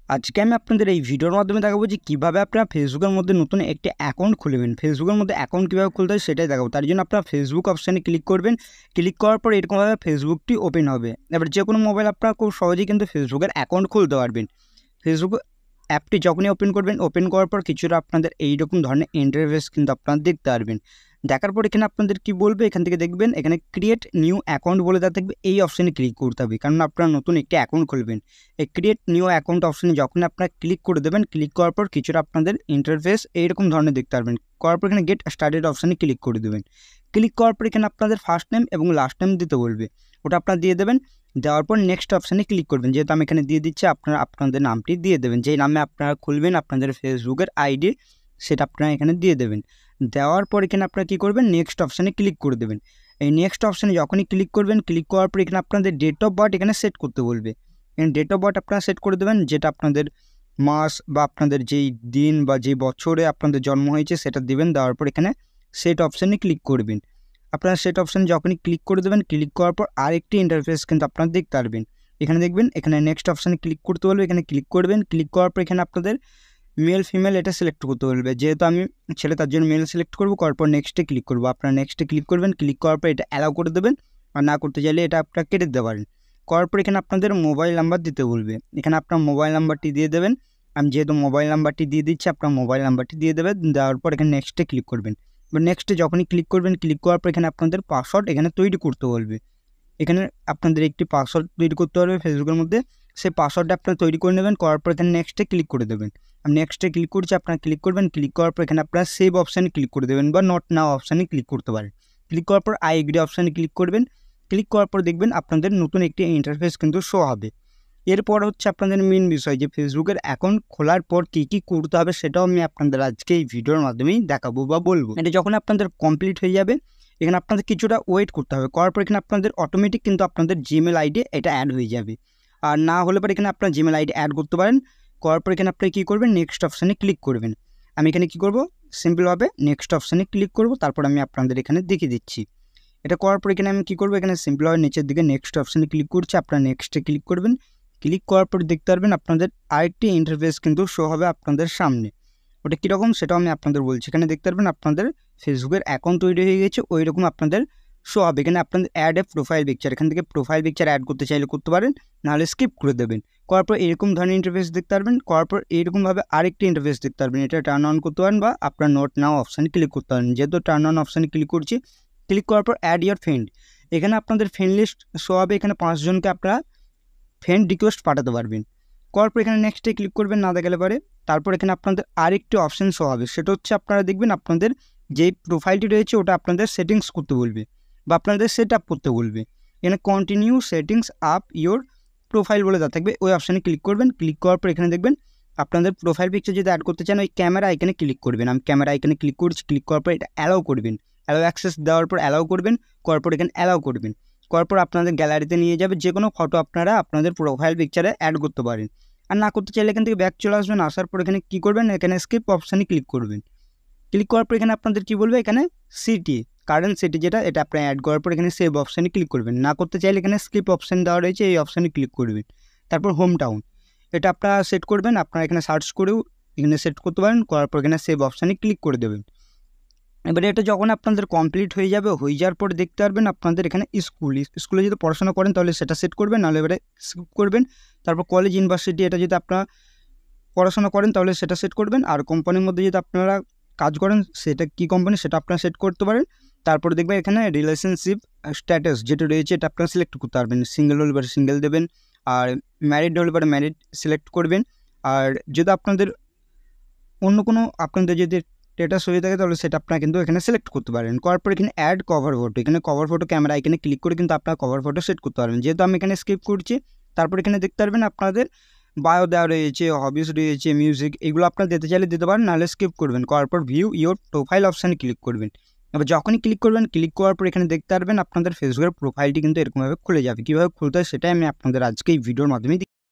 আজকে আমি আপনাদের এই ভিডিওর মাধ্যমে দেখাবো যে কীভাবে আপনারা ফেসবুকের মধ্যে নতুন একটি অ্যাকাউন্ট খুলবেন। ফেসবুকের মধ্যে অ্যাকাউন্ট কীভাবে খুলতে হয় সেটাই দেখাবো। তার জন্য আপনারা ফেসবুক অপশানে ক্লিক করবেন। ক্লিক করার পর এরকমভাবে ফেসবুকটি ওপেন হবে। এবার যে কোনো মোবাইল আপনারা খুব সহজেই কিন্তু ফেসবুকের অ্যাকাউন্ট খুলতে পারবেন। ফেসবুক অ্যাপটি যখনই ওপেন করবেন, ওপেন করার পর কিছুটা আপনাদের এইরকম ধরনের ইন্টারফেস কিন্তু আপনারা দেখতে পারবেন। দেখার পর এখানে আপনাদের কি বলবে, এখান থেকে দেখবেন এখানে ক্রিয়েট নিউ অ্যাকাউন্ট বলে দেওয়া থাকবে। এই অপশানে ক্লিক করতে হবে, কারণ আপনারা নতুন একটি অ্যাকাউন্ট খুলবেন। এই ক্রিয়েট নিউ অ্যাকাউন্ট অপশানে যখন আপনারা ক্লিক করে দেবেন, ক্লিক করার পর কিছুটা আপনাদের ইন্টারফেস এইরকম ধরনের দেখতে পারবেন। করার পর এখানে গেট স্টার্টেড অপশানে ক্লিক করে দেবেন। ক্লিক করার পর এখানে আপনাদের ফার্স্ট নেম এবং লাস্ট নেম দিতে বলবে, ওটা আপনারা দিয়ে দেবেন। দেওয়ার পর নেক্সট অপশানে ক্লিক করবেন। যেহেতু আমি এখানে দিয়ে দিচ্ছি, আপনারা আপনাদের নামটি দিয়ে দেবেন। যেই নামে আপনারা খুলবেন আপনাদের ফেসবুকের আইডি, সেটা আপনারা এখানে দিয়ে দেবেন। দেওয়ার পর এখানে আপনারা কী করবেন, নেক্সট অপশানে ক্লিক করে দেবেন। এই নেক্সট অপশানে যখনই ক্লিক করবেন, ক্লিক করার পর এখানে আপনাদের ডেট অফ বার্থ এখানে সেট করতে বলবে। এখানে ডেট অফ বার্থ আপনারা সেট করে দেবেন, যেটা আপনাদের মাস বা আপনাদের যেই দিন বা যেই বছরে আপনাদের জন্ম হয়েছে সেটা দেবেন। দেওয়ার পর এখানে সেট অপশানে ক্লিক করবেন। আপনারা সেট অপশানে যখনই ক্লিক করে দেবেন, ক্লিক করার পর আরেকটি ইন্টারফেস কিন্তু আপনারা দেখতে পারবেন। এখানে দেখবেন এখানে নেক্সট অপশানে ক্লিক করতে বলবে, এখানে ক্লিক করবেন। ক্লিক করার পর এখানে আপনাদের মেল ফিমেল এটা সিলেক্ট করতে বলবে। যেহেতু আমি ছেলে, তার জন্য মেল সিলেক্ট করবো। করার পর নেক্সটে ক্লিক করবো। আপনারা নেক্সটে ক্লিক করবেন। ক্লিক করার পর এটা অ্যালাউ করে দেবেন, আর না করতে চাইলে এটা আপনারা কেটে দিতে পারেন। করার পর এখানে আপনাদের মোবাইল নাম্বার দিতে বলবে। এখানে আপনার মোবাইল নাম্বারটি দিয়ে দেবেন। আমি যেহেতু মোবাইল নাম্বারটি দিয়ে দিচ্ছি, আপনার মোবাইল নাম্বারটি দিয়ে দেবেন। দেওয়ার পর এখানে নেক্সটে ক্লিক করবেন। এবার নেক্সটে যখনই ক্লিক করবেন, ক্লিক করার পর এখানে আপনাদের পাসওয়ার্ড এখানে তৈরি করতে বলবে। এখানে আপনাদের একটি পাসওয়ার্ড তৈরি করতে হবে ফেসবুকের মধ্যে। সেই পাসওয়ার্ডটা আপনারা তৈরি করে নেবেন। করার পর এখানে নেক্সটে ক্লিক করে দেবেন। আমি নেক্সটে ক্লিক করছি, আপনারা ক্লিক করবেন। ক্লিক করার পর এখানে আপনারা সেভ অপশানে ক্লিক করে দেবেন বা নট নাও অপশানে ক্লিক করতে পারেন। ক্লিক করার পর আই এগ্রি অপশানে ক্লিক করবেন। ক্লিক করার পর দেখবেন আপনাদের নতুন একটি ইন্টারফেস কিন্তু শো হবে। এরপর হচ্ছে আপনাদের মেন বিষয়, যে ফেসবুকের অ্যাকাউন্ট খোলার পর কী কী করতে হবে সেটাও আমি আপনাদের আজকে এই ভিডিওর মাধ্যমেই দেখাবো বা বলবো। এটা যখন আপনাদের কমপ্লিট হয়ে যাবে, এখানে আপনাদের কিছুটা ওয়েট করতে হবে। করার পর এখানে আপনাদের অটোমেটিক কিন্তু আপনাদের জিমেল আইডি এটা অ্যাড হয়ে যাবে। আর না হলে পরে এখানে আপনার জিমেল আইডি অ্যাড করতে পারেন। করার পর এখানে আপনি কী করবেন, নেক্সট অপশানে ক্লিক করবেন। আমি এখানে কী করব, সিম্পলভাবে নেক্সট অপশানে ক্লিক করব। তারপর আমি আপনাদের এখানে দেখিয়ে দিচ্ছি। এটা করার পর এখানে আমি কী করবো, এখানে সিম্পলভাবে নিচের দিকে নেক্সট অপশানে ক্লিক করছি। আপনারা নেক্সটে ক্লিক করবেন। ক্লিক করার পর দেখতে পারবেন আপনাদের আরেকটি ইন্টারফেস কিন্তু শো হবে আপনাদের সামনে। ওটা কীরকম সেটাও আমি আপনাদের বলছি। এখানে দেখতে পারবেন আপনাদের ফেসবুকের অ্যাকাউন্ট তৈরি হয়ে গেছে, ওই রকম আপনাদের শো হবে। এখানে আপনাদের অ্যাড এ প্রোফাইল পিকচার, এখান থেকে প্রোফাইল পিকচার অ্যাড করতে চাইলে করতে পারেন, নাহলে স্কিপ করে দেবেন। করার পর এরকম ধরনের ইন্টারফেস দেখতে পারবেন। করার পর এরকমভাবে আরেকটি ইন্টারফেস দেখতে পারবেন। এটা টার্ন অন করতে পারেন বা আপনার নোট নাও অপশানে ক্লিক করতে পারেন। যেহেতু টার্ন অন অপশানে ক্লিক করছি, ক্লিক করার পর অ্যাড ইয়ার ফ্রেন্ড, এখানে আপনাদের ফ্রেন্ড লিস্ট শো হবে। এখানে 5 জনকে আপনারা ফ্রেন্ড রিকোয়েস্ট পাঠাতে পারবেন। করার পর এখানে নেক্সটে ক্লিক করবেন, না দেখালে পারে। তারপর এখানে আপনাদের আরেকটি অপশান শো হবে, সেটা হচ্ছে আপনারা দেখবেন আপনাদের যেই প্রোফাইলটি রয়েছে ওটা আপনাদের সেটিংস করতে বলবে বা আপনাদের সেট আপ করতে বলবে। এখানে continue settings up your profile বলে দেওয়া থাকবে, ওই অপশানে ক্লিক করবেন। ক্লিক করার পর এখানে দেখবেন আপনাদের প্রোফাইল পিকচার যদি অ্যাড করতে চান, ওই ক্যামেরা আইকনে ক্লিক করবেন। আমি ক্যামেরা আইকনে ক্লিক করছি। ক্লিক করার পর এটা অ্যালাউ করবেন। অ্যালাউ অ্যাক্সেস দেওয়ার পর অ্যালাউ করবেন। করার পর এখানে অ্যালাউ করবেন। করার পর আপনাদের গ্যালারিতে নিয়ে যাবে। যে কোনো ফটো আপনারা আপনাদের প্রোফাইল পিকচারে অ্যাড করতে পারেন। আর না করতে চাইলে এখান থেকে ব্যাক চলে আসবেন। আসার পর এখানে কী করবেন, এখানে স্কিপ অপশানে ক্লিক করবেন। ক্লিক করার পর এখানে আপনাদের কী বলবে, এখানে সিটি কারেন্ট সিটি যেটা, এটা আপনি অ্যাড করার পর এখানে সেভ অপশানে ক্লিক করবেন। না করতে চাইলে এখানে স্কিপ অপশান দেওয়া রয়েছে, এই অপশানে ক্লিক করবেন। তারপর হোম টাউন এটা আপনারা সেট করবেন। আপনারা এখানে সার্চ করেও এখানে সেট করতে পারেন। করার পর এখানে সেভ অপশানে ক্লিক করে দেবেন। এবারে এটা যখন আপনাদের কমপ্লিট হয়ে যাবে, হয়ে যাওয়ার পর দেখতে পারবেন আপনাদের এখানে স্কুলে যদি পড়াশোনা করেন তাহলে সেটা সেট করবেন, নাহলে এবারে স্কিপ করবেন। তারপর কলেজ ইউনিভার্সিটি এটা যদি আপনারা পড়াশোনা করেন তাহলে সেটা সেট করবেন। আর কোম্পানির মধ্যে যদি আপনারা কাজ করেন, সেটা কী কোম্পানি সেটা আপনারা সেট করতে পারেন। তারপরে দেখবেন এখানে রিলেশনশিপ স্ট্যাটাস যেটা রয়েছে এটা আপনারা সিলেক্ট করতে পারবেন। সিঙ্গেল হলে এবার সিঙ্গেল দেবেন, আর ম্যারিড হলে এবার ম্যারিড সিলেক্ট করবেন। আর যদি আপনাদের অন্য কোনো আপনাদের যদি স্ট্যাটাস হয়ে থাকে তাহলে সেটা আপনারা কিন্তু এখানে সিলেক্ট করতে পারেন। করার পর এখানে অ্যাড কভার ফটো, এখানে কভার ফটো ক্যামেরা এখানে ক্লিক করে কিন্তু আপনারা কভার ফটো সেট করতে পারবেন। যেহেতু আমি এখানে স্কিপ করছি, তারপর এখানে দেখতে পারবেন আপনাদের বায়ো দেওয়া রয়েছে, হবিস রয়েছে, মিউজিক, এগুলো আপনারা দিতে চাইলে দিতে পারেন, নাহলে স্কিপ করবেন। করার পর ভিউ ইওর প্রোফাইল অপশানে ক্লিক করবেন। এবার যখনই ক্লিক করবেন, ক্লিক করার পর এখানে দেখতে পারবেন আপনাদের ফেসবুকের প্রোফাইলটি কিন্তু এরকমভাবে খুলে যাবে। কীভাবে খুলতে হয় সেটাই আমি আপনাদের আজকে এই ভিডিওর মাধ্যমে